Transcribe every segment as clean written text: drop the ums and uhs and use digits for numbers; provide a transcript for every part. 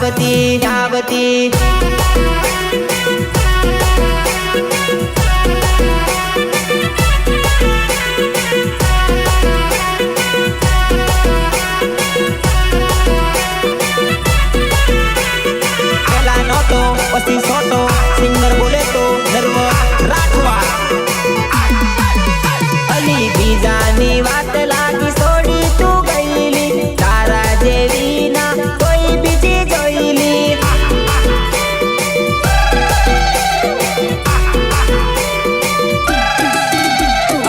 આવતી પેલા નોટો પછી સોટો સિંગર બોલે તો ધર્મ રાખવા અલી બીજાની વાત લાગી છોડી તું ગઈલી તારા જેવી ના કોઈ બીજી જોઈલી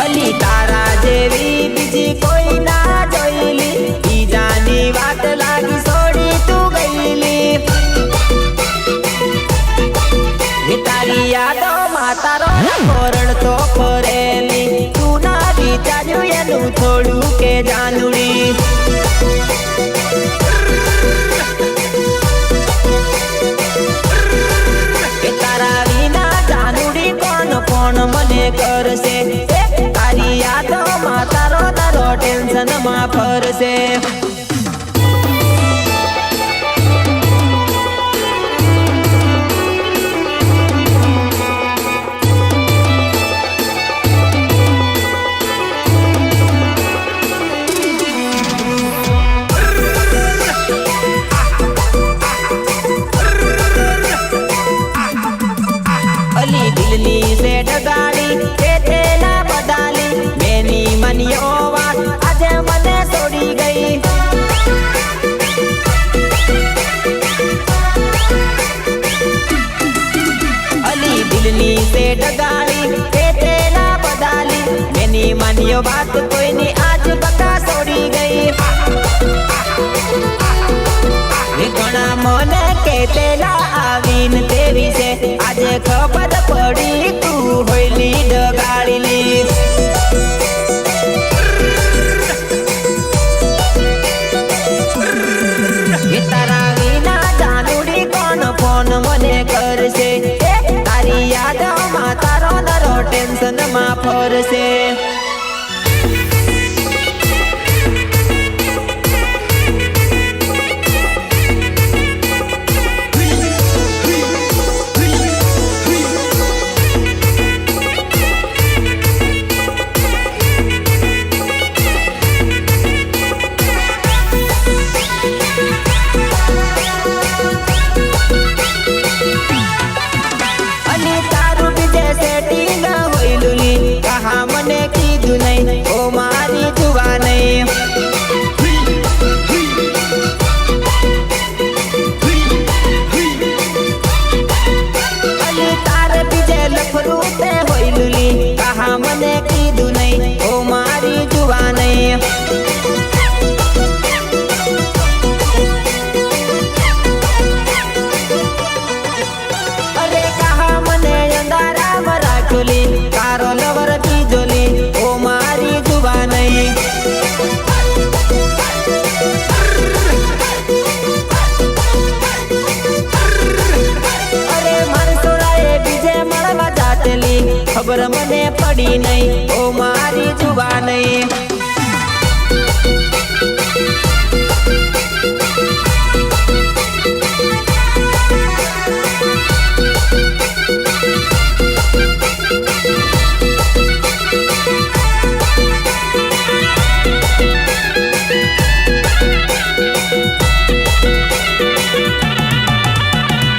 અલી તારા જેવી બીજી કોઈ ના જોઈલી બીજાની વાત લાગી છોડી તું ગઈલી તારી યાદો માતારો કોરણ તો ફરેલી તું ના વિચાર્યું એનું થોડું કે જાનુડી તારા વિના જાનુડી કોણ મને કરશે તારી યાદો માતારો તારો ટેન્શન માં ફરશે દિલની સેટ ગાડી તે ના બદાલી મેની મનિયો વાત આજે મને છોડી ગઈ અલી દિલની સેટ ગાડી તે ના બદાલી મેની મનિયો વાત કોઈની આજ બકા છોડી ગઈ ઘણા મને કેતેલા આવીને તેવી છે આજે ખબર પડી તું હોયલી ડગાડેલી તારા વિના જાનુડી કોણ ફોન મને કરશે તારી યાદમાં તારો નરો ટેન્શન માં ફરશે મને કીધું નહીં ઓ મારી જુવા નહીં અલી તારે બીજે લફરું તે હોયલુલી કહા મને કીધું નહીં ઓ મારી જુવા નહીં અરે કહા મને અંધારામાં રાખોલી તારો લવર બીજોલી ઓ મારી જુવા નહીં અરે મારી સોરાએ બીજે મળવા જાતેલી ખબર મને પડી નહીં ઓ મારી જુવા નહીં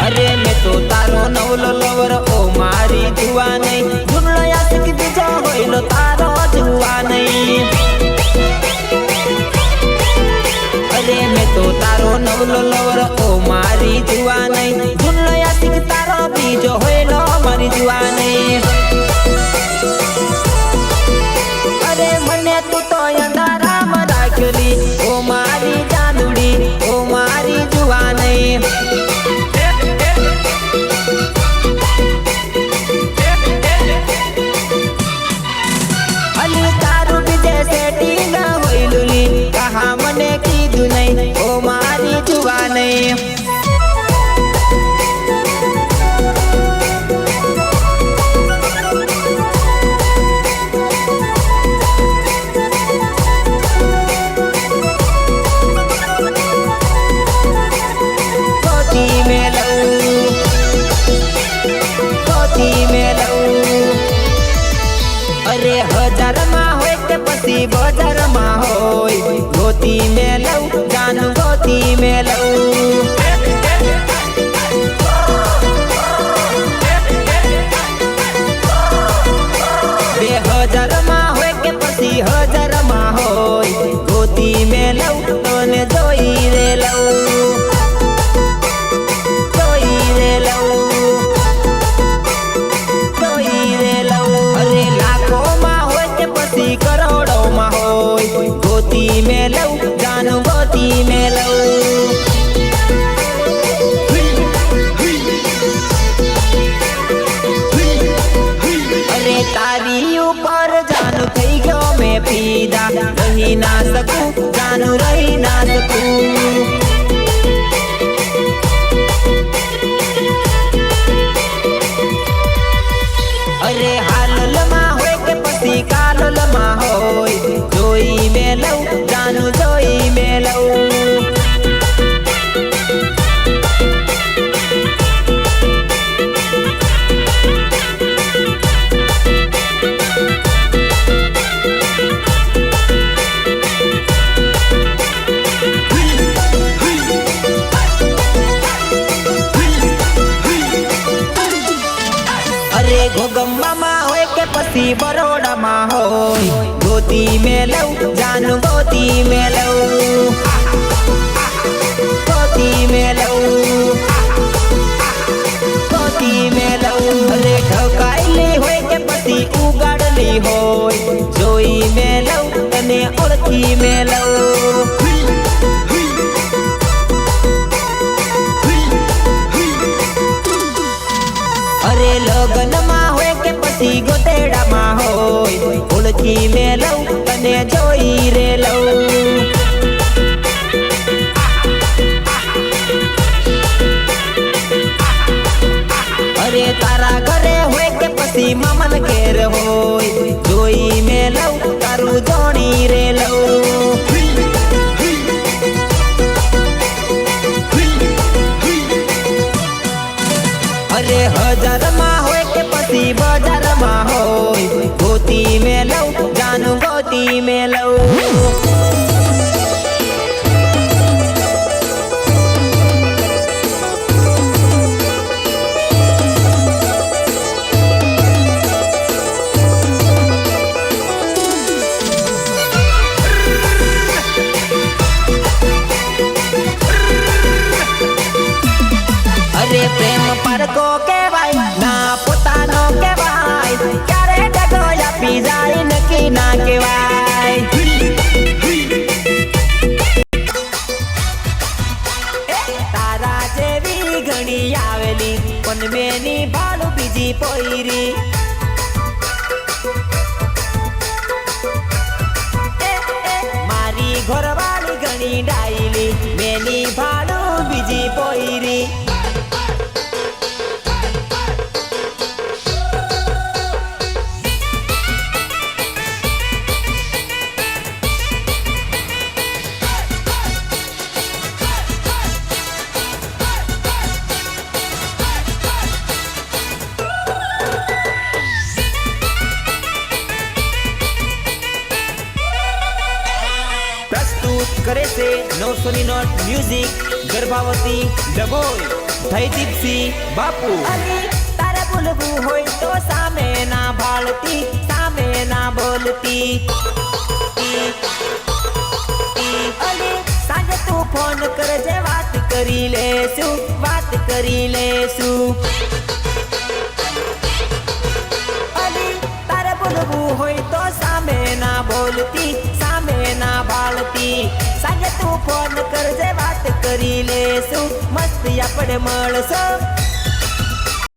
અરે મેં તો તારો નવલો લવર ઓ મારી જુવા નહીં જુનલો યાસિક બીજો હોયલો તારો જુવા નહીં અરે મેં તો તારો નવલો લવર ઓ મારી જુવા નહીં જુનલો યાસિક તારો બીજો હોયલો મારી જુવા નહીં અરે મને તું તો અંધારામાં રાખેલી ઓ મારી જાનુડી ઓ મારી જુવા નહીં મને કીધું નહીં ઓ મારી જુવા નહીં ગોતી મેલવ જાનું ગોતી મેલવ 2000 માં હોય કે પછી 1000 માં હોય ગોતી મેલવ તને જોઈ રે લવ અરે લાખો માં હોય કે પછી કરોડો માં હોય ગોતી મેલવ જાનું ગોતી મેલવ તારી ઉપર જાનું થઈ ગયો મેં ફીદા રહી ના શકું જાનું રહી ના શકું અરે હાલમાં હોય કે પછી કાલમાં હોય જોઈ મેલવ જાનું જોઈ મેલવ ગોગમ્બામાં હોય કે પછી બરોડામાં હોય ગોતી મેલવ જાનું ગોતી મેલવ ગોતી મેલવ ગોતી મેલવ અરે ઠકાયેલી હોય કે પછી ઉગાડલી હોય જોઈ મેલવ તને ઓળખી મેલવ અરે લગ્નમાં હોય કે પછી ગોતેડામાં હોય ઓળખી મેલવ તને જોઈ રે લવ અરે તારા ઘરે હોય કે પછી મામન ઘેર હોય જોઈ મેલવ તારું જોડી રે લવ અરે 1000 માં હોય કે પછી 1000 માં હોય ગોતી મેલવ જાનું ગોતી મેલવ અરે પ્રેમ પારકો કહેવાય ના પોતાનો કહેવાય ક્યારે ડગો આપી જાય નક્કી ના કહેવાય તારા જેવી ઘણી આવેલી પણ મેની ભાડું બીજી પોયરી મારી ઘરવાળી ઘણી ડાયલી મેની ભાડું બીજી પોયરી કરે છે 900 ની નોટ મ્યુઝિક ગર્ભાવતી ડભોઈ થઈ દીપસી બાપુ તારે બોલવું હોય તો સામે ના ભાળતી સામે ના બોલતી અલી સાંજે તું ફોન કરજે વાત કરી લેશું અલી તારે બોલવું હોય તો સામે ના બોલતી સામે ના ભાળતી સાંજે તું ફોન કરજે વાત કરી લેશું મસ્તી આપણે મળશું